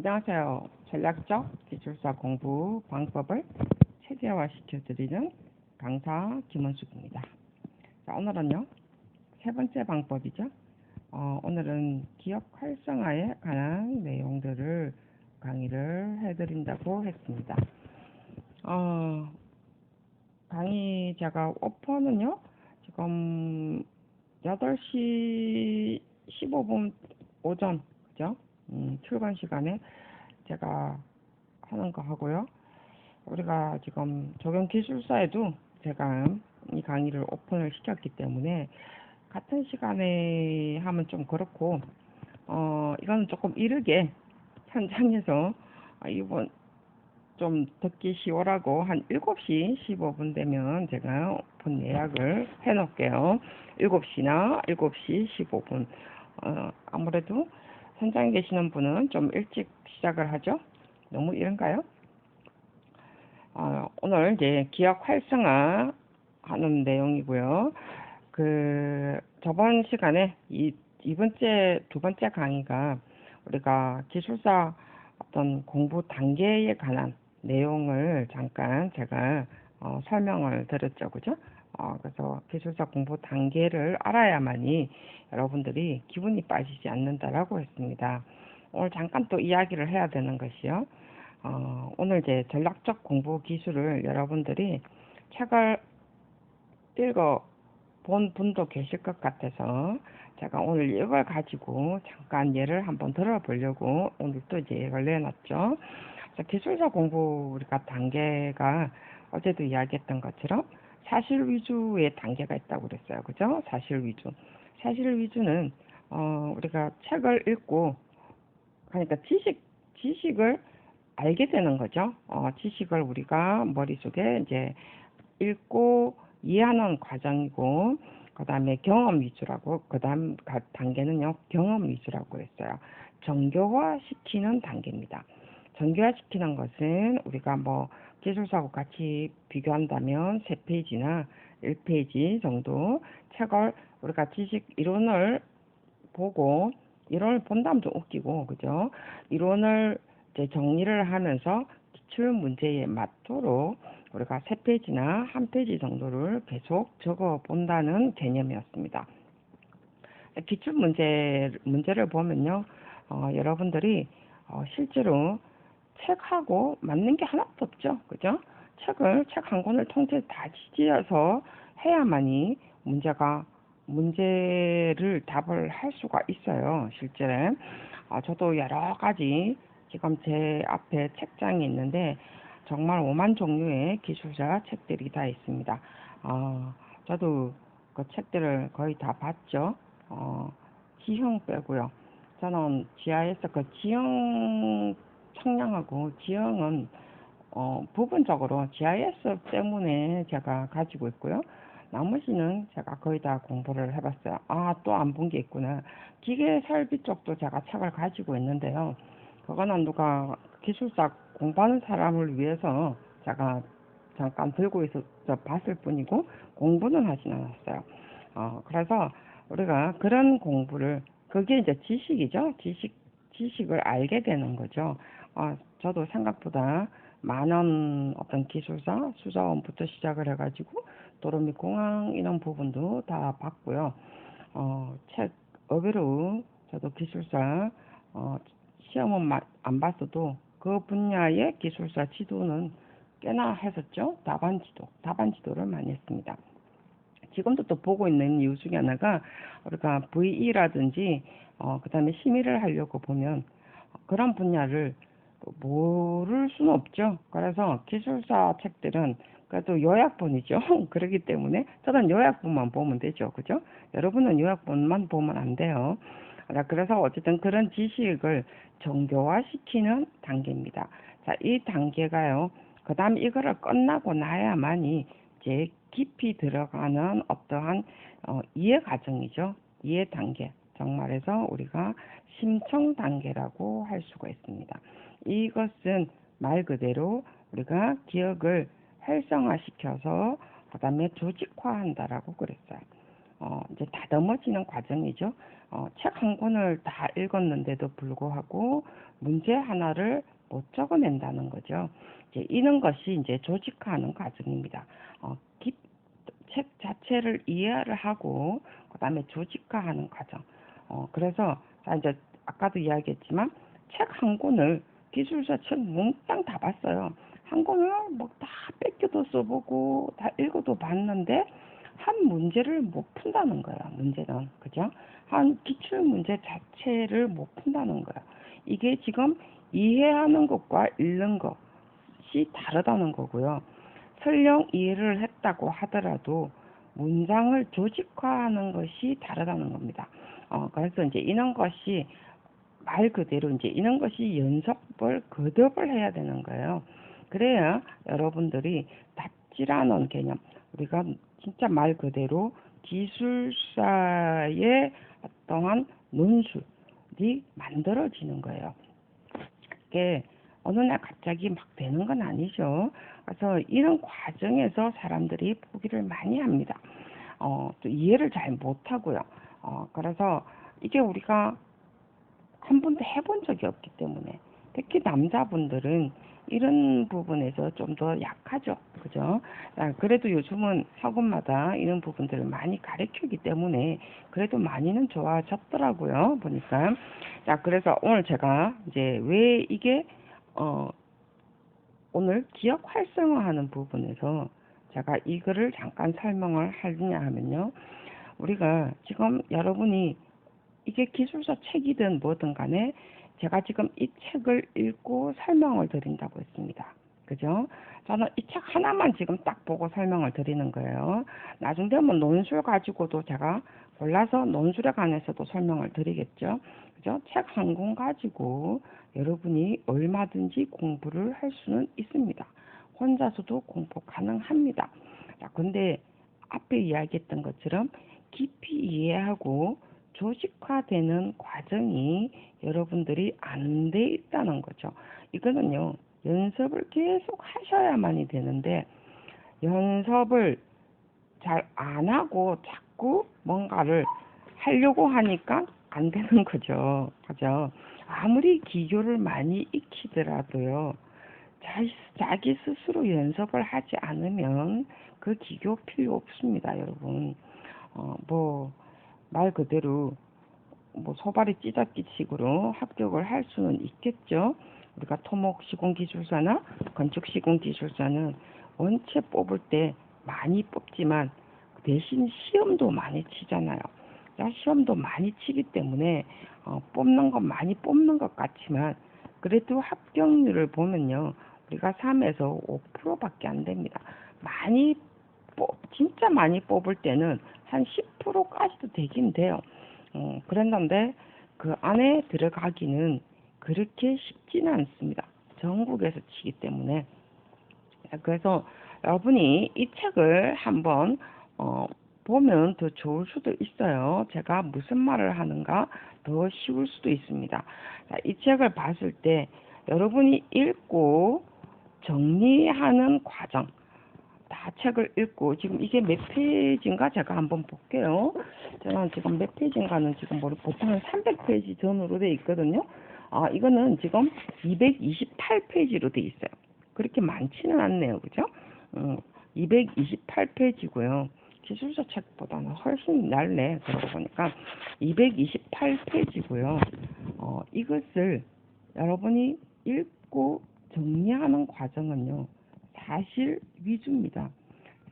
안녕하세요. 전략적 기술사 공부 방법을 체계화시켜드리는 강사 김원숙입니다. 자, 오늘은요, 세 번째 방법이죠. 오늘은 기억 활성화에 관한 내용들을 강의를 해드린다고 했습니다. 강의 제가 오픈은요, 지금 8시 15분 오전, 그죠? 출근 시간에 제가 하는 거 하고요. 우리가 지금 적용 기술사에도 제가 이 강의를 오픈을 시켰기 때문에 같은 시간에 하면 좀 그렇고, 이거는 조금 이르게 현장에서 이번 좀 듣기 쉬우라고 한 7시 15분 되면 제가 오픈 예약을 해 놓을게요. 7시나 7시 15분. 아무래도 현장에 계시는 분은 좀 일찍 시작을 하죠. 너무 이른가요? 오늘 이제 기억 활성화 하는 내용이고요. 저번 시간에 두 번째 강의가 우리가 기술사 어떤 공부 단계에 관한 내용을 잠깐 제가 설명을 드렸죠. 그죠? 그래서 기술사 공부 단계를 알아야만이 여러분들이 기분이 빠지지 않는다라고 했습니다. 오늘 잠깐 또 이야기를 해야 되는 것이요. 오늘 이제 전략적 공부 기술을 여러분들이 책을 읽어 본 분도 계실 것 같아서 제가 오늘 이걸 가지고 잠깐 예를 한번 들어보려고 오늘 또 이제 예를 내놨죠. 기술사 공부 우리가 단계가 어제도 이야기했던 것처럼 사실 위주의 단계가 있다고 그랬어요. 그죠? 사실 위주. 사실 위주는 우리가 책을 읽고 그러니까 지식을 알게 되는 거죠. 지식을 우리가 머릿속에 이제 읽고 이해하는 과정이고, 그 다음에 경험 위주라고, 그 다음 단계는요, 경험 위주라고 했어요. 정교화시키는 단계입니다. 정교화시키는 것은 우리가 뭐 기술사하고 같이 비교한다면 3페이지나 1페이지 정도 책을 우리가 지식 이론을 보고, 이론을 본다면 좀 웃기고, 그죠? 이론을 이제 정리를 하면서 기출 문제에 맞도록 우리가 3페이지나 1페이지 정도를 계속 적어 본다는 개념이었습니다. 기출 문제를 보면요, 여러분들이 실제로 책하고 맞는 게 하나도 없죠. 그죠? 책 한 권을 통째로 다 지지어서 해야만이 문제를 답을 할 수가 있어요. 실제. 저도 여러 가지 지금 제 앞에 책장이 있는데 정말 5만 종류의 기술자 책들이 다 있습니다. 저도 그 책들을 거의 다 봤죠. 지형 빼고요. 저는 GIS 그 지형 청량하고 지형은 부분적으로 GIS 때문에 제가 가지고 있고요. 나머지는 제가 거의 다 공부를 해봤어요. 또 안 본 게 있구나. 기계 설비 쪽도 제가 책을 가지고 있는데요. 그거는 누가 기술사 공부하는 사람을 위해서 제가 잠깐 들고 있어서 봤을 뿐이고 공부는 하진 않았어요. 그래서 우리가 그런 공부를 그게 이제 지식이죠. 지식을 알게 되는 거죠. 저도 생각보다 많은 어떤 기술사 수자원부터 시작을 해가지고 도로 및 공항 이런 부분도 다 봤고요. 책 의외로 저도 기술사 시험은 안 봤어도 그 분야의 기술사 지도는 꽤나 했었죠. 답안지도를 많이 했습니다. 지금도 또 보고 있는 이유 중에 하나가 우리가 VE라든지 그 다음에 심의를 하려고 보면 그런 분야를 모를 수는 없죠. 그래서 기술사 책들은 그래도 요약본이죠. 그렇기 때문에 저는 요약본만 보면 되죠. 그죠? 여러분은 요약본만 보면 안 돼요. 그래서 어쨌든 그런 지식을 정교화시키는 단계입니다. 자, 이 단계가요. 그 다음 이거를 끝나고 나야만이 이제 깊이 들어가는 어떠한 이해 과정이죠. 이해 단계. 정말해서 우리가 심청 단계라고 할 수가 있습니다. 이것은 말 그대로 우리가 기억을 활성화시켜서 그 다음에 조직화한다라고 그랬어요. 이제 다듬어지는 과정이죠. 책 한 권을 다 읽었는데도 불구하고 문제 하나를 못 적어낸다는 거죠. 이제 이런 것이 이제 조직화하는 과정입니다. 책 자체를 이해를 하고 그다음에 조직화하는 과정. 그래서 자 이제 아까도 이야기했지만 책 한 권을 기술서 책 몽땅 다 봤어요. 한 권을 뭐 다 뺏겨도 써보고 다 읽어도 봤는데 한 문제를 못 푼다는 거예요. 문제는 그죠? 한 기출 문제 자체를 못 푼다는 거예요. 이게 지금 이해하는 것과 읽는 것이 다르다는 거고요. 설령 이해를 했다고 하더라도 문장을 조직화하는 것이 다르다는 겁니다. 그래서 이제 이런 것이 말 그대로 이제 이런 것이 연습을 거듭을 해야 되는 거예요. 그래야 여러분들이 답지라는 개념, 우리가 진짜 말 그대로 기술사의 어떠한 논술이 만들어지는 거예요. 이게 어느 날 갑자기 막 되는 건 아니죠. 그래서 이런 과정에서 사람들이 포기를 많이 합니다. 또 이해를 잘 못하고요. 그래서 이게 우리가 한 번도 해본 적이 없기 때문에 특히 남자분들은 이런 부분에서 좀 더 약하죠. 그죠? 그래도 요즘은 학원마다 이런 부분들을 많이 가르치기 때문에 그래도 많이는 좋아졌더라고요. 보니까. 자, 그래서 오늘 제가 이제 왜 이게 오늘 기억 활성화하는 부분에서 제가 이거를 잠깐 설명을 하느냐 하면요. 우리가 지금 여러분이 이게 기술서 책이든 뭐든 간에 제가 지금 이 책을 읽고 설명을 드린다고 했습니다. 그죠? 저는 이 책 하나만 지금 딱 보고 설명을 드리는 거예요. 나중 되면 논술 가지고도 제가 골라서 논술에 관해서도 설명을 드리겠죠. 그죠? 책 한 권 가지고 여러분이 얼마든지 공부를 할 수는 있습니다. 혼자서도 공부 가능합니다. 자, 근데 앞에 이야기했던 것처럼 깊이 이해하고 조직화되는 과정이 여러분들이 안 돼 있다는 거죠. 이거는요, 연습을 계속 하셔야만이 되는데, 연습을 잘 안 하고 자꾸 뭔가를 하려고 하니까 안 되는 거죠. 그죠? 아무리 기교를 많이 익히더라도요, 자기 스스로 연습을 하지 않으면 그 기교 필요 없습니다, 여러분. 말 그대로 소발이 찌잡기 식으로 합격을 할 수는 있겠죠. 우리가 토목 시공기술사나 건축 시공기술사는 원체 뽑을 때 많이 뽑지만 대신 시험도 많이 치잖아요. 시험도 많이 치기 때문에 뽑는 건 많이 뽑는 것 같지만 그래도 합격률을 보면요. 우리가 3에서 5%밖에 안 됩니다. 진짜 많이 뽑을 때는 한 10%까지도 되긴 돼요. 그랬는데 그 안에 들어가기는 그렇게 쉽지는 않습니다. 전국에서 치기 때문에. 그래서 여러분이 이 책을 한번 보면 더 좋을 수도 있어요. 제가 무슨 말을 하는가 더 쉬울 수도 있습니다. 자, 이 책을 봤을 때 여러분이 읽고 정리하는 과정, 다 책을 읽고 지금 이게 몇 페이지인가 제가 한번 볼게요. 저는 지금 몇 페이지인가는 지금 보통 한 300페이지 전후로 돼 있거든요. 이거는 지금 228페이지로 돼 있어요. 그렇게 많지는 않네요. 그죠? 228페이지고요. 기술서 책보다는 훨씬 얇네. 그러고 보니까 228페이지고요. 이것을 여러분이 읽고 정리하는 과정은요. 사실 위주입니다.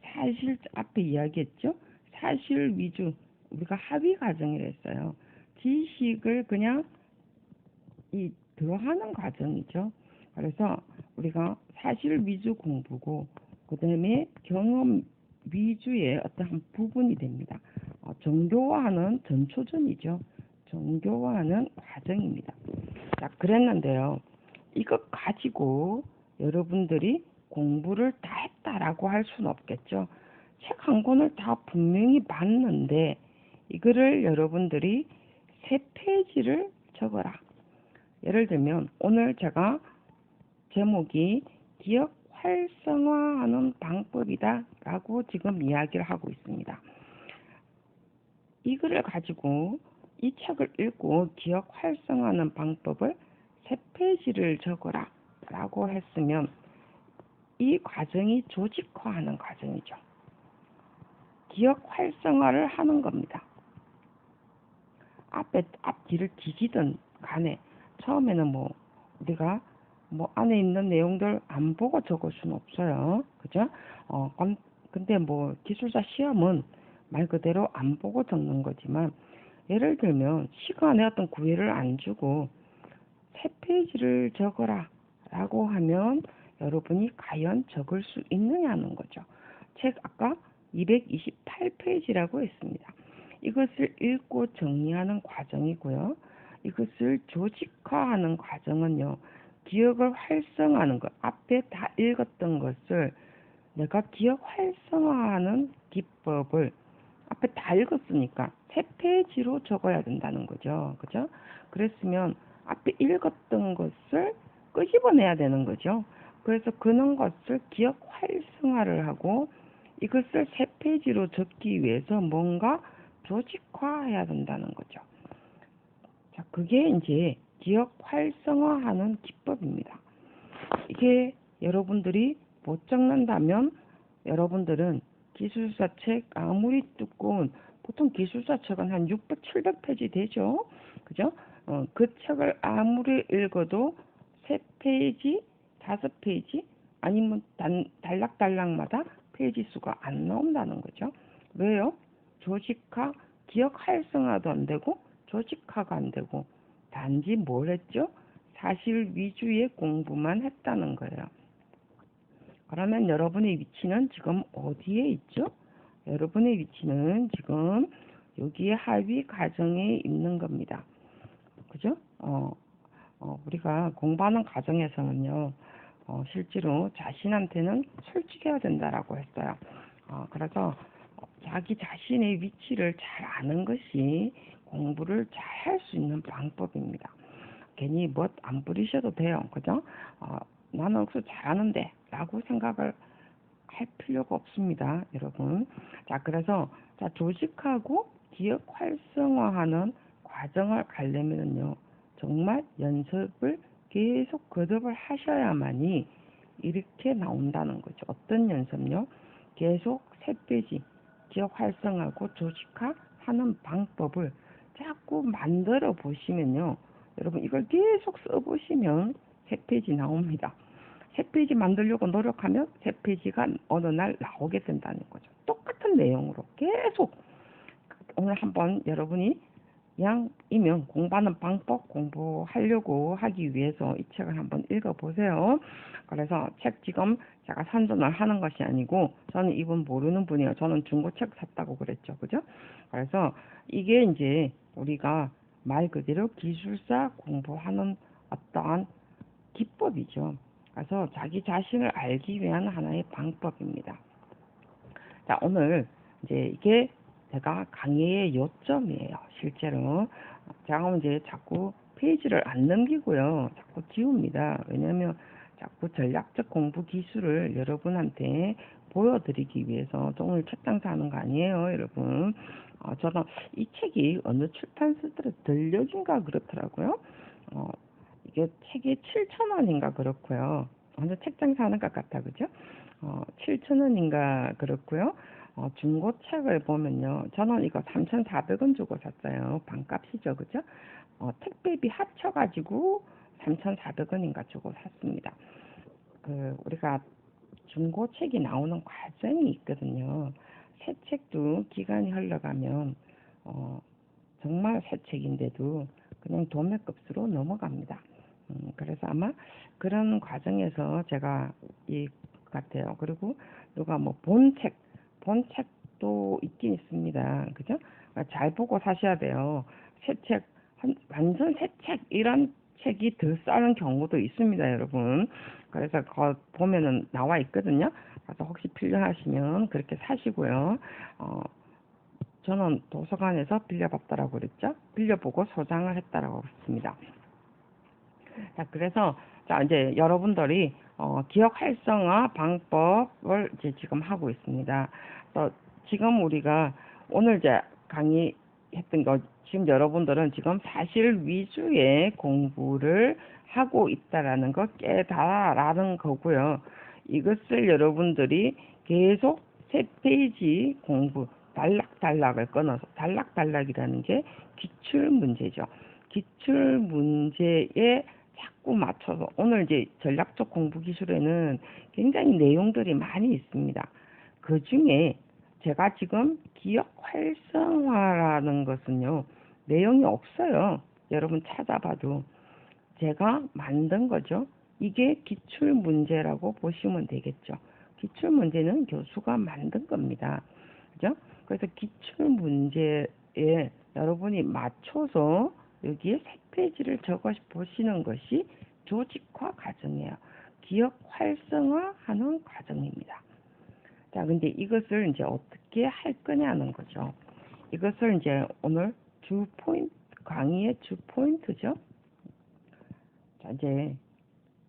사실 앞에 이야기했죠. 사실 위주. 우리가 합의 과정이라 했어요. 지식을 그냥 더하는 과정이죠. 그래서 우리가 사실 위주 공부고 그 다음에 경험 위주의 어떤 부분이 됩니다. 정교화하는 전초전이죠. 정교화하는 과정입니다. 자, 그랬는데요. 이거 가지고 여러분들이 공부를 다 했다라고 할 수는 없겠죠. 책 한 권을 다 분명히 봤는데 이거를 여러분들이 3페이지를 적어라. 예를 들면 오늘 제가 제목이 기억 활성화하는 방법이다 라고 지금 이야기를 하고 있습니다. 이거를 가지고 이 책을 읽고 기억 활성화하는 방법을 3페이지를 적어라 라고 했으면 이 과정이 조직화하는 과정이죠. 기억 활성화를 하는 겁니다. 앞뒤를 뒤지든 간에 처음에는 우리가 안에 있는 내용들 안 보고 적을 수는 없어요. 그죠? 근데 기술사 시험은 말 그대로 안 보고 적는 거지만, 예를 들면 시간에 어떤 구애를 안 주고 3페이지를 적어라 라고 하면 여러분이 과연 적을 수 있느냐는 거죠. 책 아까 228페이지라고 했습니다. 이것을 읽고 정리하는 과정이고요. 이것을 조직화하는 과정은요, 기억을 활성화하는 것, 앞에 다 읽었던 것을 내가 기억 활성화하는 기법을 앞에 다 읽었으니까 3페이지로 적어야 된다는 거죠. 그죠? 그랬으면 앞에 읽었던 것을 끄집어내야 되는 거죠. 그래서 그런 것을 기억 활성화를 하고 이것을 3페이지로 적기 위해서 뭔가 조직화해야 된다는 거죠. 자, 그게 이제 기억 활성화하는 기법입니다. 이게 여러분들이 못 적는다면 여러분들은 기술사 책 아무리 두꺼운, 보통 기술사 책은 한 600, 700페이지 되죠. 그죠? 그 책을 아무리 읽어도 3페이지, 5페이지 아니면 단락단락마다 페이지 수가 안 나온다는 거죠. 왜요? 조직화, 기억 활성화도 안 되고 조직화가 안 되고 단지 뭘 했죠? 사실 위주의 공부만 했다는 거예요. 그러면 여러분의 위치는 지금 어디에 있죠? 여러분의 위치는 지금 여기에 하위 과정에 있는 겁니다. 그죠? 우리가 공부하는 과정에서는요, 실제로 자신한테는 솔직해야 된다라고 했어요. 그래서 자기 자신의 위치를 잘 아는 것이 공부를 잘 할 수 있는 방법입니다. 괜히 못 안 부리셔도 돼요. 그죠? 나는 억수 잘하는데 라고 생각을 할 필요가 없습니다. 여러분. 자, 그래서 조직하고 기억 활성화하는 과정을 가려면요, 정말 연습을 계속 거듭을 하셔야만이 이렇게 나온다는 거죠. 어떤 연습요? 계속 3페이지 기억 활성화하고 조직화하는 방법을 자꾸 만들어 보시면요, 여러분 이걸 계속 써보시면 3페이지 나옵니다. 3페이지 만들려고 노력하면 3페이지가 어느 날 나오게 된다는 거죠. 똑같은 내용으로 계속. 오늘 한번 여러분이 양이면 공부하는 방법 공부하려고 하기 위해서 이 책을 한번 읽어보세요. 그래서 책 지금 제가 선전을 하는 것이 아니고, 저는 이분 모르는 분이에요. 저는 중고책 샀다고 그랬죠. 그죠? 그래서 이게 이제 우리가 말 그대로 기술사 공부하는 어떠한 기법이죠. 그래서 자기 자신을 알기 위한 하나의 방법입니다. 자, 오늘 이제 이게 제가 강의의 요점이에요. 실제로 제가 이제 자꾸 페이지를 안 넘기고요, 자꾸 지웁니다. 왜냐하면 자꾸 전략적 공부 기술을 여러분한테 보여드리기 위해서. 오늘 책 장사하는 거 아니에요, 여러분. 저는 이 책이 어느 출판사들의 들녘인가 그렇더라고요. 이게 책이 7,000원인가 그렇고요. 어느 책 장사하는 것 같아, 그죠? 7,000원인가 그렇고요. 중고책을 보면요, 저는 이거 3,400원 주고 샀어요. 반값이죠, 그죠? 택배비 합쳐가지고 3,400원인가 주고 샀습니다. 우리가 중고책이 나오는 과정이 있거든요. 새 책도 기간이 흘러가면 정말 새 책인데도 그냥 도매값으로 넘어갑니다. 그래서 아마 그런 과정에서 제가 이 같아요. 그리고 누가 본책도 있긴 있습니다. 그죠? 잘 보고 사셔야 돼요. 새 책, 완전 새 책, 이런 책이 더 싸는 경우도 있습니다, 여러분. 그래서 거 보면은 나와 있거든요. 그래서 혹시 필요하시면 그렇게 사시고요. 저는 도서관에서 빌려봤다라고 그랬죠. 빌려보고 소장을 했다라고 했습니다. 자, 그래서 이제 여러분들이 기억 활성화 방법을 이제 지금 하고 있습니다. 지금 우리가 오늘 이제 강의 했던 거, 지금 여러분들은 지금 사실 위주의 공부를 하고 있다라는 거 깨달아라는 거고요. 이것을 여러분들이 계속 세 페이지 공부, 단락단락을 끊어서, 단락단락이라는 게 기출 문제죠. 기출 문제에 자꾸 맞춰서, 오늘 이제 전략적 공부 기술에는 굉장히 내용들이 많이 있습니다. 그 중에 제가 지금 기억 활성화라는 것은요, 내용이 없어요. 여러분 찾아봐도. 제가 만든 거죠. 이게 기출 문제라고 보시면 되겠죠. 기출 문제는 교수가 만든 겁니다. 그죠? 그래서 기출 문제에 여러분이 맞춰서 여기에 세 페이지를 적어 보시는 것이 조직화 과정이에요. 기억 활성화하는 과정입니다. 자, 근데 이것을 이제 어떻게 할 거냐는 거죠. 이것을 이제 오늘 주 포인트, 강의의 주 포인트죠. 자,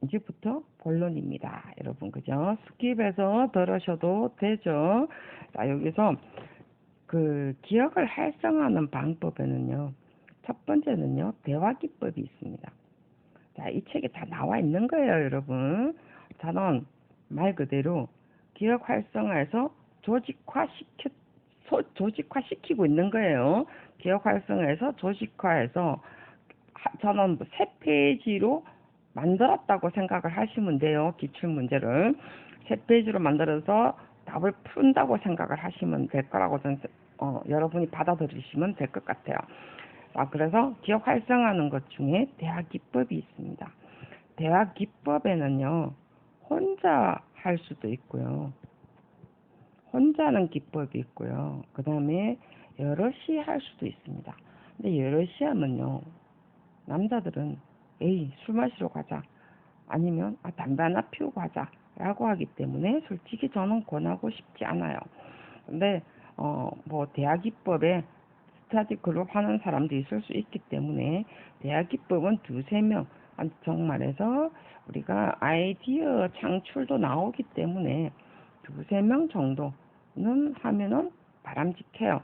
이제부터 본론입니다. 여러분, 그죠? 스킵해서 들으셔도 되죠. 자, 여기서 그 기억을 활성화하는 방법에는요, 첫 번째는요, 대화 기법이 있습니다. 자, 이 책에 다 나와 있는 거예요, 여러분. 저는 말 그대로 기억 활성화에서 조직화시키고 있는 거예요. 기억 활성화에서 조직화해서 저는 세 페이지로 만들었다고 생각을 하시면 돼요. 기출 문제를 세 페이지로 만들어서 답을 푼다고 생각을 하시면 될 거라고 저는 여러분이 받아들이시면 될 것 같아요. 그래서 기억 활성화하는 것 중에 대화 기법이 있습니다. 대화 기법에는요, 혼자 할 수도 있고요. 혼자 하는 기법이 있고요. 그 다음에 여럿이 할 수도 있습니다. 근데 여럿이 하면요, 남자들은 에이, 술 마시러 가자. 아니면 담배 하나 피우고 가자. 라고 하기 때문에 솔직히 저는 권하고 싶지 않아요. 근데 뭐 대화 기법에 스터디 그룹 하는 사람도 있을 수 있기 때문에 대화 기법은 두세 명, 정말해서 우리가 아이디어 창출도 나오기 때문에 두세 명 정도는 하면은 바람직해요.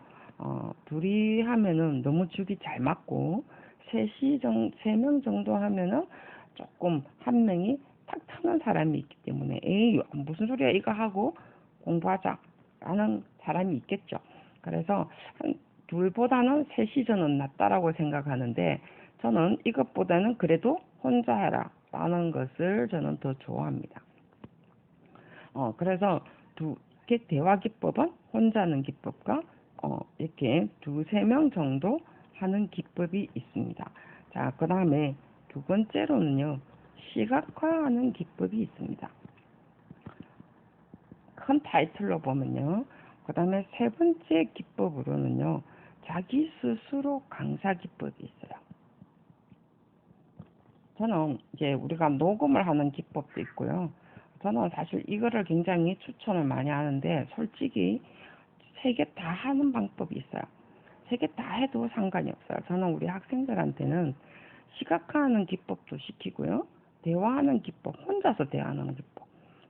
둘이 하면은 너무 죽이 잘 맞고 세 명 정도 하면은 조금 한 명이 탁 트는 사람이 있기 때문에 에이 무슨 소리야 이거 하고 공부하자 라는 사람이 있겠죠. 그래서 한 둘보다는 셋이 저는 낫다라고 생각하는데 저는 이것보다는 그래도 혼자 해라 라는 것을 저는 더 좋아합니다. 그래서 이렇게 대화 기법은 혼자 하는 기법과 이렇게 두세 명 정도 하는 기법이 있습니다. 자, 그 다음에 두 번째로는요, 시각화하는 기법이 있습니다. 큰 타이틀로 보면요. 그 다음에 세 번째 기법으로는요, 자기 스스로 강사 기법이 있어요. 저는 이제 우리가 녹음을 하는 기법도 있고요. 저는 사실 이거를 굉장히 추천을 많이 하는데 솔직히 세 개 다 하는 방법이 있어요. 세 개 다 해도 상관이 없어요. 저는 우리 학생들한테는 시각화하는 기법도 시키고요. 대화하는 기법, 혼자서 대화하는 기법.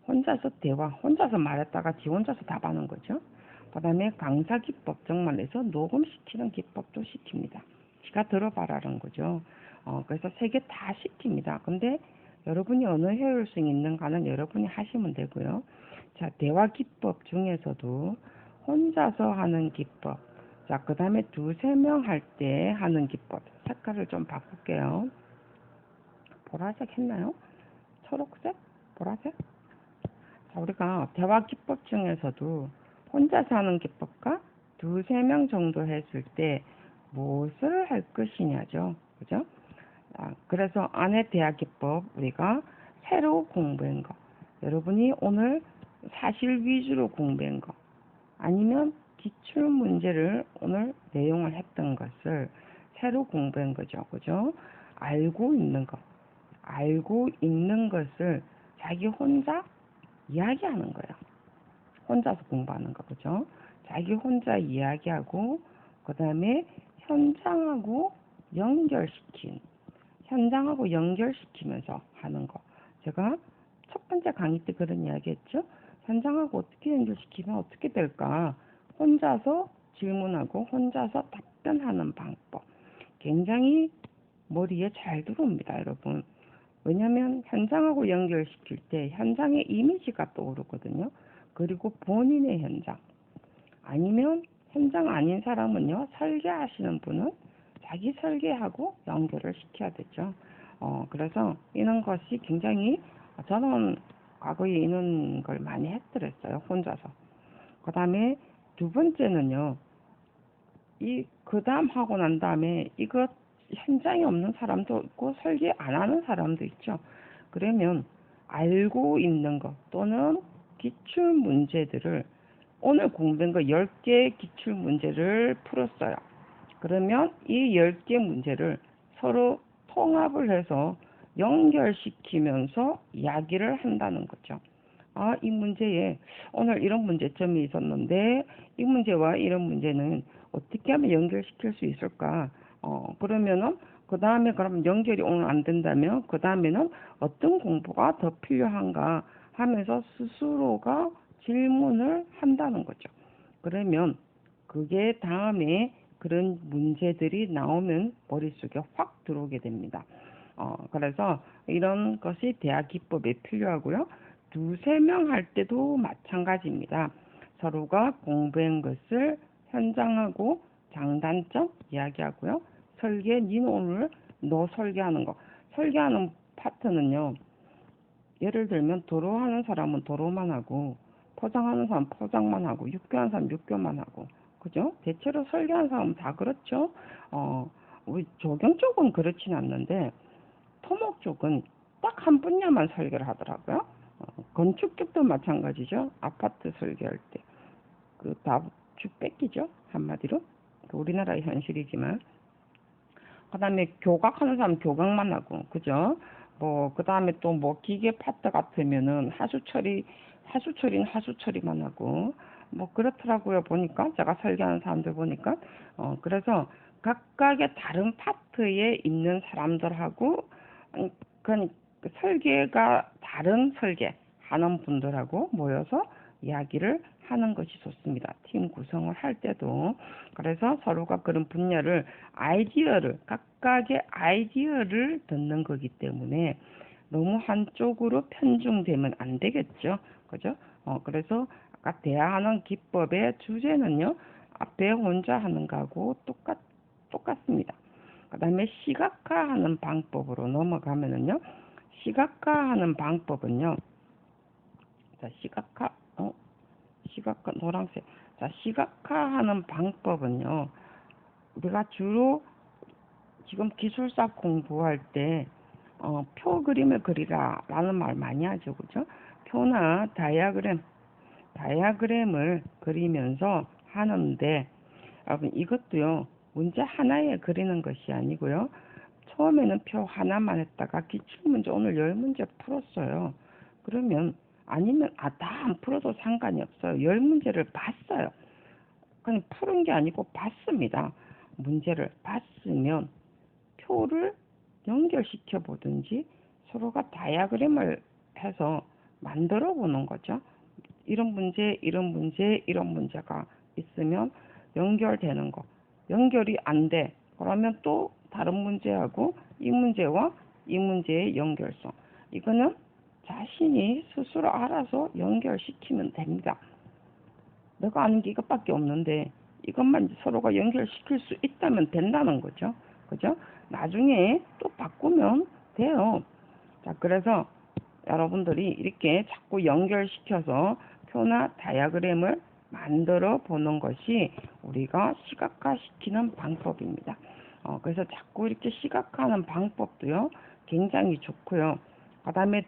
혼자서 대화, 혼자서 말했다가 지 혼자서 답하는 거죠. 그 다음에 강사 기법, 정말해서 녹음시키는 기법도 시킵니다. 지가 들어봐라는 거죠. 그래서 세 개 다 시킵니다. 근데 여러분이 어느 효율성이 있는가는 여러분이 하시면 되고요. 자, 대화 기법 중에서도 혼자서 하는 기법. 자, 그 다음에 두세 명 할 때 하는 기법. 색깔을 좀 바꿀게요. 보라색 했나요? 초록색? 보라색? 자, 우리가 대화 기법 중에서도 혼자서 하는 기법과 두세 명 정도 했을 때 무엇을 할 것이냐죠. 그죠? 그래서 안에 대화 기법 우리가 새로 공부한 거. 여러분이 오늘 사실 위주로 공부한 거. 아니면 기출 문제를 오늘 내용을 했던 것을 새로 공부한 거죠. 그죠? 알고 있는 것. 알고 있는 것을 자기 혼자 이야기하는 거예요. 혼자서 공부하는 거. 그죠? 자기 혼자 이야기하고 그 다음에 현장하고 연결시키면서 하는 거. 제가 첫 번째 강의 때 그런 이야기 했죠. 현장하고 어떻게 연결시키면 어떻게 될까? 혼자서 질문하고 혼자서 답변하는 방법. 굉장히 머리에 잘 들어옵니다, 여러분. 왜냐하면 현장하고 연결시킬 때 현장의 이미지가 떠오르거든요. 그리고 본인의 현장. 아니면 현장 아닌 사람은요, 설계하시는 분은 자기 설계하고 연결을 시켜야 되죠. 그래서 이런 것이 굉장히, 저는 과거에 이런 걸 많이 했더랬어요, 혼자서. 그 다음에 두 번째는요, 그 다음 하고 난 다음에 이거 현장에 없는 사람도 있고 설계 안 하는 사람도 있죠. 그러면 알고 있는 것 또는 기출 문제들을, 오늘 공부한 거 10개 기출 문제를 풀었어요. 그러면 이 10개 문제를 서로 통합을 해서 연결시키면서 이야기를 한다는 거죠. 이 문제에 오늘 이런 문제점이 있었는데 이 문제와 이런 문제는 어떻게 하면 연결시킬 수 있을까? 그러면은 그 다음에 그럼 연결이 오늘 안 된다면 그 다음에는 어떤 공부가 더 필요한가 하면서 스스로가 질문을 한다는 거죠. 그러면 그게 다음에 그런 문제들이 나오면 머릿속에 확 들어오게 됩니다. 그래서 이런 것이 대화 기법에 필요하고요. 두세 명 할 때도 마찬가지입니다. 서로가 공부한 것을 현장하고 장단점 이야기하고요. 설계, 니는 오늘 너 설계하는 거. 설계하는 파트는요. 예를 들면 도로 하는 사람은 도로만 하고 포장하는 사람은 포장만 하고 육교하는 사람은 육교만 하고, 그죠? 대체로 설계하는 사람은 다 그렇죠. 우리 조경 쪽은 그렇진 않는데 토목 쪽은 딱 한 분야만 설계를 하더라고요. 건축 쪽도 마찬가지죠. 아파트 설계할 때 그 다 쭉 뺏기죠, 한마디로. 우리나라의 현실이지만. 그 다음에 교각하는 사람 교각만 하고, 그죠? 그 다음에 또 뭐 기계 파트 같으면은 하수처리는 하수처리만 하고, 그렇더라고요, 보니까. 제가 설계하는 사람들 보니까. 그래서 각각의 다른 파트에 있는 사람들하고, 그러니까 설계가 다른 설계 하는 분들하고 모여서 이야기를 하는 것이 좋습니다. 팀 구성을 할 때도. 그래서 서로가 그런 분야를 각각의 아이디어를 듣는 거기 때문에 너무 한쪽으로 편중되면 안 되겠죠. 그죠? 그래서 아까 대화하는 기법의 주제는요, 앞에 혼자 하는 거하고 똑같습니다. 그 다음에 시각화하는 방법으로 넘어가면은요, 시각화하는 방법은요, 자, 시각화, 노란색. 자, 시각화하는 방법은요, 우리가 주로 지금 기술사 공부할 때, 표 그림을 그리라 라는 말 많이 하죠. 그죠? 표나 다이아그램을 그리면서 하는데, 여러분, 이것도요, 문제 하나에 그리는 것이 아니고요, 처음에는 표 하나만 했다가 기출문제 오늘 10문제 풀었어요. 그러면 아니면 다 안 풀어도 상관이 없어요. 10문제를 봤어요. 그냥 푸른 게 아니고 봤습니다. 문제를 봤으면 표를 연결시켜 보든지 서로가 다이아그램을 해서 만들어 보는 거죠. 이런 문제, 이런 문제, 이런 문제가 있으면 연결되는 거. 연결이 안 돼. 그러면 또 다른 문제하고 이 문제와 이 문제의 연결성. 이거는 자신이 스스로 알아서 연결시키면 됩니다. 내가 아는 게 이것밖에 없는데 이것만 서로가 연결시킬 수 있다면 된다는 거죠. 그죠? 나중에 또 바꾸면 돼요. 자, 그래서 여러분들이 이렇게 자꾸 연결시켜서 표나 다이아그램을 만들어 보는 것이 우리가 시각화시키는 방법입니다. 그래서 자꾸 이렇게 시각화하는 방법도요, 굉장히 좋고요. 그 다음에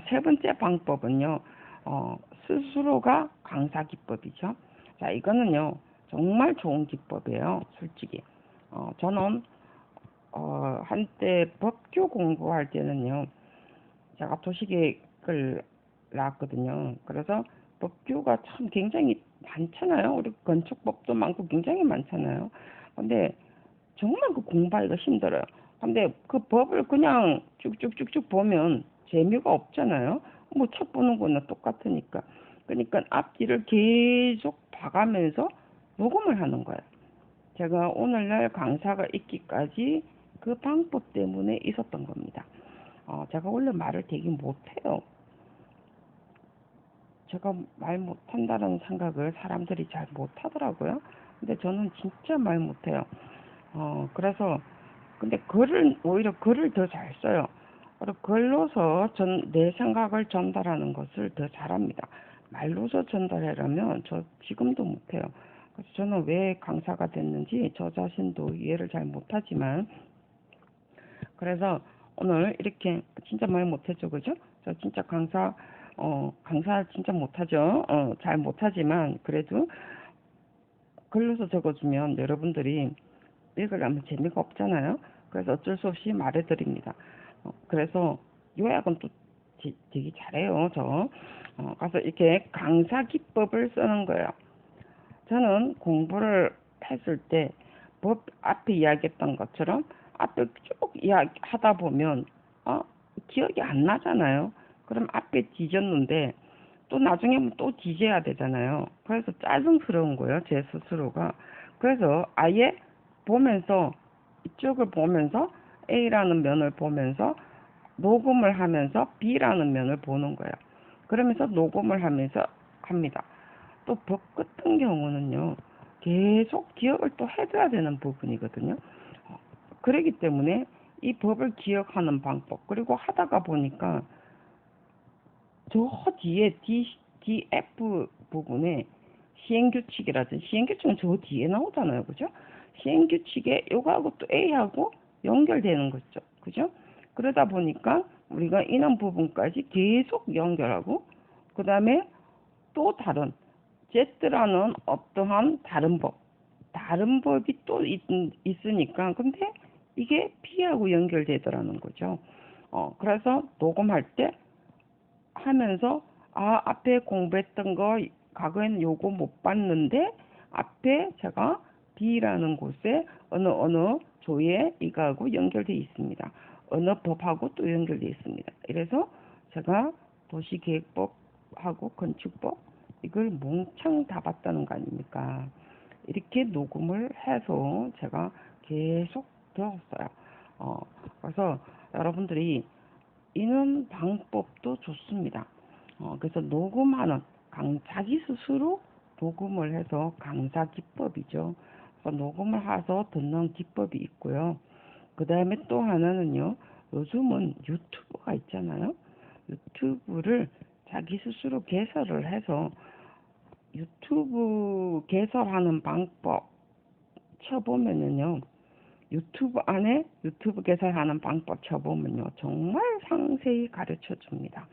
세 번째 방법은요, 스스로가 강사 기법이죠. 자, 이거는요, 정말 좋은 기법이에요, 솔직히. 저는, 한때 법규 공부할 때는요, 제가 도시계획을 나왔거든요. 그래서 법규가 참 굉장히 많잖아요. 우리 건축법도 많고 굉장히 많잖아요. 근데 정말 그 공부하기가 힘들어요. 근데 그 법을 그냥 쭉쭉쭉쭉 보면 재미가 없잖아요. 뭐 책 보는 거나 똑같으니까. 그러니까 앞뒤를 계속 봐가면서 녹음을 하는 거예요. 제가 오늘날 강사가 있기까지 그 방법 때문에 있었던 겁니다. 제가 원래 말을 되게 못해요. 제가 말 못한다는 생각을 사람들이 잘 못하더라고요. 근데 저는 진짜 말 못해요. 그래서 근데 오히려 글을 더 잘 써요. 그리고 글로서 내 생각을 전달하는 것을 더 잘합니다. 말로서 전달하려면 저 지금도 못해요. 그래서 저는 왜 강사가 됐는지 저 자신도 이해를 잘 못하지만, 그래서 오늘 이렇게 진짜 말 못했죠, 그죠? 저 진짜 강사 진짜 못하죠. 잘 못하지만 그래도 글로서 적어주면 여러분들이 읽으려면 재미가 없잖아요. 그래서 어쩔 수 없이 말해드립니다. 그래서 요약은 또 되게 잘해요, 저. 가서 이렇게 강사 기법을 쓰는 거예요. 저는 공부를 했을 때 법 앞에 이야기했던 것처럼 앞에 쭉 이야기하다 보면 기억이 안 나잖아요. 그럼 앞에 뒤졌는데 또 나중에 또 뒤져야 되잖아요. 그래서 짜증스러운 거예요, 제 스스로가. 그래서 아예 보면서 이쪽을 보면서 A라는 면을 보면서 녹음을 하면서 B라는 면을 보는 거예요. 그러면서 녹음을 하면서 합니다. 또 법 같은 경우는요, 계속 기억을 또 해줘야 되는 부분이거든요. 그렇기 때문에 이 법을 기억하는 방법, 그리고 하다가 보니까 저 뒤에 DF 부분에 시행규칙은 저 뒤에 나오잖아요. 그죠? 시행규칙에 요거하고 또 A하고 연결되는 거죠. 그죠? 그러다 보니까 우리가 이런 부분까지 계속 연결하고, 그 다음에 또 다른 Z라는 어떠한 다른 법이 또 있으니까, 근데 이게 B하고 연결되더라는 거죠. 그래서 녹음할 때 하면서 앞에 공부했던 거 과거에는 요거 못 봤는데 앞에 제가 B라는 곳에 어느 조에 이거하고 연결되어 있습니다. 어느 법하고 또 연결되어 있습니다. 이래서 제가 도시계획법하고 건축법 이걸 몽창 다 봤다는 거 아닙니까? 이렇게 녹음을 해서 제가 계속 들었어요. 그래서 여러분들이 이런 방법도 좋습니다. 그래서 녹음하는 자기 스스로 녹음을 해서 강사 기법이죠. 그래서 녹음을 해서 듣는 기법이 있고요. 그 다음에 또 하나는요, 요즘은 유튜브가 있잖아요. 유튜브를 자기 스스로 개설을 해서 유튜브 개설하는 방법 쳐보면은요, 유튜브 안에 유튜브 개설하는 방법 쳐보면요, 정말 상세히 가르쳐 줍니다.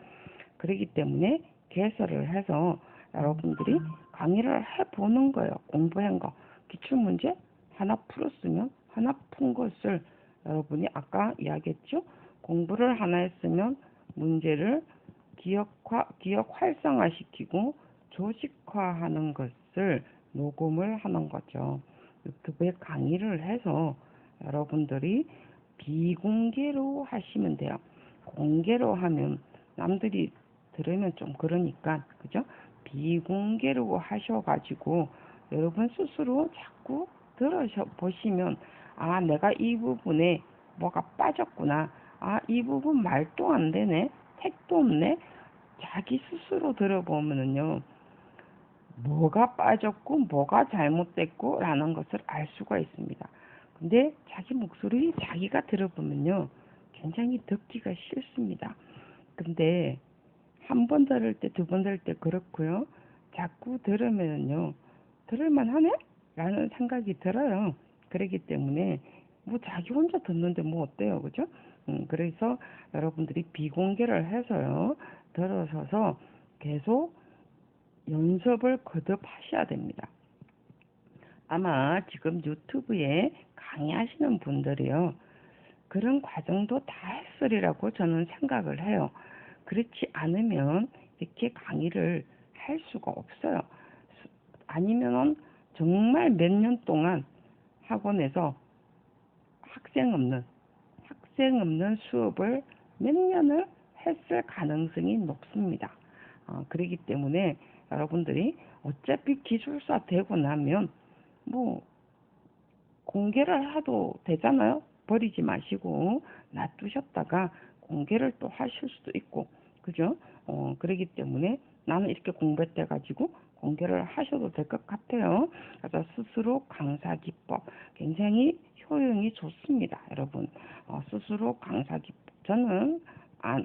그렇기 때문에 개설을 해서 여러분들이 강의를 해보는 거예요. 공부한 거. 기출문제 하나 풀었으면 하나 푼 것을 여러분이 아까 이야기했죠? 공부를 하나 했으면 문제를 기억 활성화시키고 조직화하는 것을 녹음을 하는 거죠. 유튜브에 강의를 해서 여러분들이 비공개로 하시면 돼요. 공개로 하면 남들이 들으면 좀 그러니까, 그죠? 비공개로 하셔가지고 여러분 스스로 자꾸 들어보시면 내가 이 부분에 뭐가 빠졌구나. 이 부분 말도 안 되네. 택도 없네. 자기 스스로 들어보면은요, 뭐가 빠졌고 뭐가 잘못됐고 라는 것을 알 수가 있습니다. 근데 자기 목소리 자기가 들어보면요, 굉장히 듣기가 싫습니다. 근데 한 번 들을 때, 두 번 들을 때 그렇고요. 자꾸 들으면요, 들을만 하네? 라는 생각이 들어요. 그렇기 때문에 뭐 자기 혼자 듣는데 뭐 어때요, 그죠? 그래서 여러분들이 비공개를 해서요, 들어서서 계속 연습을 거듭하셔야 됩니다. 아마 지금 유튜브에 강의하시는 분들이요, 그런 과정도 다 했으리라고 저는 생각을 해요. 그렇지 않으면 이렇게 강의를 할 수가 없어요. 아니면은 정말 몇 년 동안 학원에서 학생 없는 수업을 몇 년을 했을 가능성이 높습니다. 그렇기 때문에 여러분들이 어차피 기술사 되고 나면 뭐 공개를 해도 되잖아요. 버리지 마시고 놔두셨다가 공개를 또 하실 수도 있고, 그죠? 그러기 때문에 나는 이렇게 공부했대 가지고 공개를 하셔도 될 것 같아요. 그래서 스스로 강사 기법 굉장히 효용이 좋습니다, 여러분. 스스로 강사 기법 저는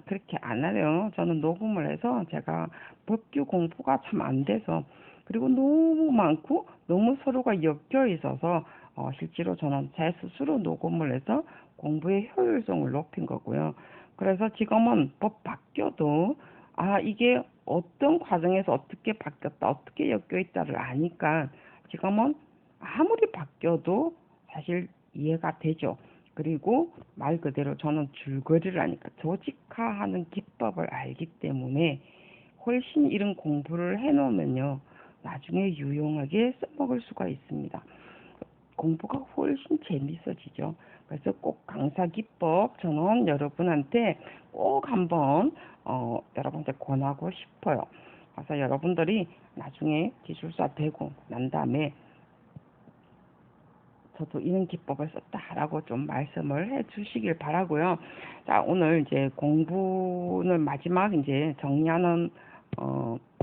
그렇게 안 하래요. 저는 녹음을 해서 제가 법규 공부가 참 안 돼서, 그리고 너무 많고 너무 서로가 엮여 있어서 실제로 저는 제 스스로 녹음을 해서 공부의 효율성을 높인 거고요. 그래서 지금은 법 바뀌어도 이게 어떤 과정에서 어떻게 바뀌었다, 어떻게 엮여 있다를 아니까 지금은 아무리 바뀌어도 사실 이해가 되죠. 그리고 말 그대로 저는 줄거리를 아니까 조직화하는 기법을 알기 때문에 훨씬 이런 공부를 해놓으면요, 나중에 유용하게 써먹을 수가 있습니다. 공부가 훨씬 재밌어지죠. 그래서 꼭 강사 기법 저는 여러분한테 꼭 한번 여러분한테 권하고 싶어요. 그래서 여러분들이 나중에 기술사 되고 난 다음에 저도 이런 기법을 썼다라고 좀 말씀을 해 주시길 바라고요. 자, 오늘 이제 공부는 마지막 이제 정리하는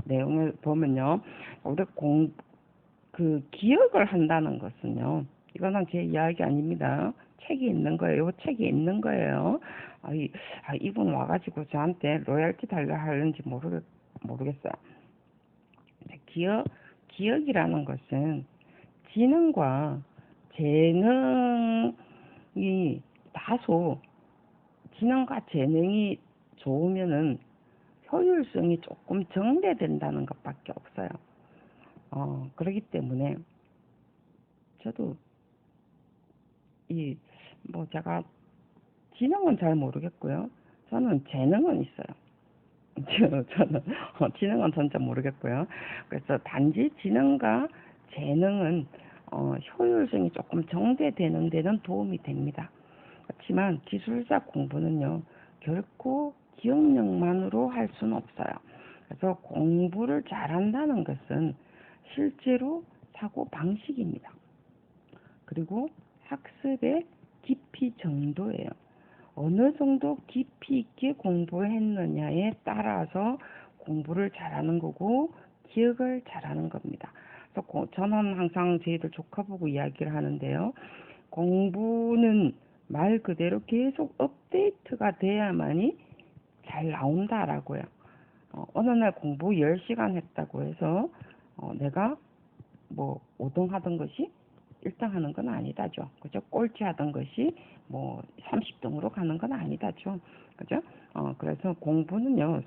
내용을 보면요. 우리 기억을 한다는 것은요. 이거는 제 이야기 아닙니다. 책이 있는 거예요. 책이 있는 거예요. 이분 와가지고 저한테 로열티 달라 하는지 모르겠어요. 기억이라는 것은 지능과 재능이 다소 지능과 재능이 좋으면은 효율성이 조금 정대된다는 것밖에 없어요. 그렇기 때문에 저도 제가 지능은 잘 모르겠고요. 저는 재능은 있어요. 저는 지능은 진짜 모르겠고요. 그래서 단지 지능과 재능은 효율성이 조금 정대되는 데는 도움이 됩니다. 그렇지만 기술사 공부는요, 결코 기억력만으로 할 수는 없어요. 그래서 공부를 잘한다는 것은 실제로 사고 방식입니다. 그리고 학습의 깊이 정도예요. 어느 정도 깊이 있게 공부했느냐에 따라서 공부를 잘하는 거고 기억을 잘하는 겁니다. 그래서 저는 항상 저희들 조카 보고 이야기를 하는데요. 공부는 말 그대로 계속 업데이트가 돼야만이 잘 나온다라고요. 어느 날 공부 10시간 했다고 해서 내가 5등 하던 것이 1등 하는 건 아니다죠. 그죠? 꼴찌 하던 것이 30등으로 가는 건 아니다죠. 그죠? 그래서 공부는요,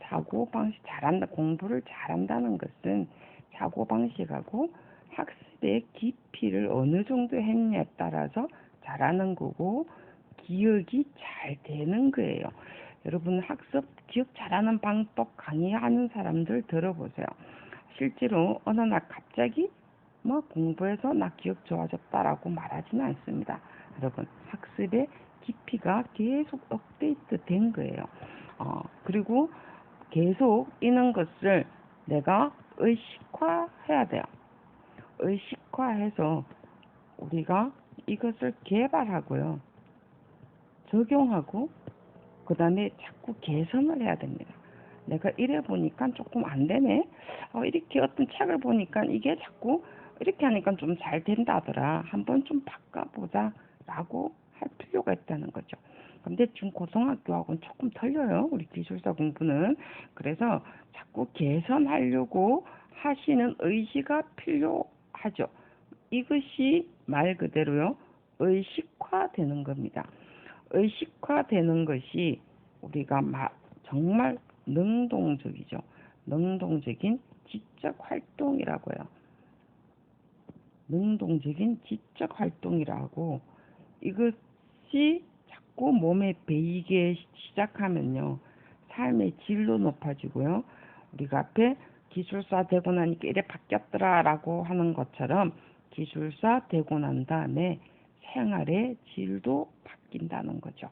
공부를 잘한다는 것은 사고방식하고 학습의 깊이를 어느 정도 했냐에 따라서 잘하는 거고, 기억이 잘 되는 거예요. 여러분, 기억 잘하는 방법 강의하는 사람들 들어보세요. 실제로 어느 날 갑자기 공부해서 나 기억 좋아졌다라고 말하지는 않습니다. 여러분, 학습의 깊이가 계속 업데이트 된 거예요. 그리고 계속 이런 것을 내가 의식화해야 돼요. 의식화해서 우리가 이것을 개발하고요, 적용하고, 그 다음에 자꾸 개선을 해야 됩니다. 내가 이래 보니까 조금 안 되네. 이렇게 어떤 책을 보니까 이게 자꾸 이렇게 하니까 좀 잘 된다더라. 한번 좀 바꿔보자 라고 할 필요가 있다는 거죠. 근데 중고등학교하고는 조금 틀려요, 우리 기술사 공부는. 그래서 자꾸 개선하려고 하시는 의지가 필요하죠. 이것이 말 그대로요, 의식화되는 겁니다. 의식화되는 것이 우리가 정말 능동적이죠. 능동적인 지적 활동이라고요. 능동적인 지적 활동이라고, 이것이 자꾸 몸에 배이기 시작하면요, 삶의 질도 높아지고요. 우리가 앞에 기술사 되고 나니까 이래 바뀌었더라 라고 하는 것처럼 기술사 되고 난 다음에 생활의 질도 바뀐다는 거죠.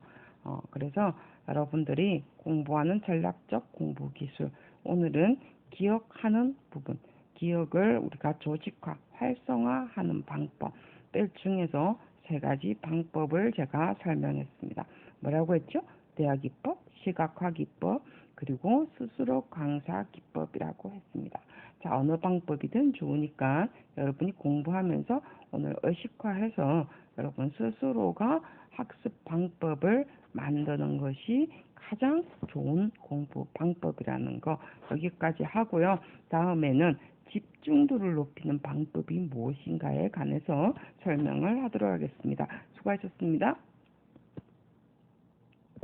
그래서 여러분들이 공부하는 전략적 공부 기술, 오늘은 기억하는 부분, 기억을 우리가 조직화, 활성화하는 방법들 중에서 세 가지 방법을 제가 설명했습니다. 뭐라고 했죠? 대화 기법, 시각화 기법, 그리고 스스로 강사 기법이라고 했습니다. 자, 어느 방법이든 좋으니까 여러분이 공부하면서 오늘 의식화해서 여러분 스스로가 학습 방법을 만드는 것이 가장 좋은 공부 방법이라는 거 여기까지 하고요. 다음에는 집중도를 높이는 방법이 무엇인가에 관해서 설명을 하도록 하겠습니다. 수고하셨습니다.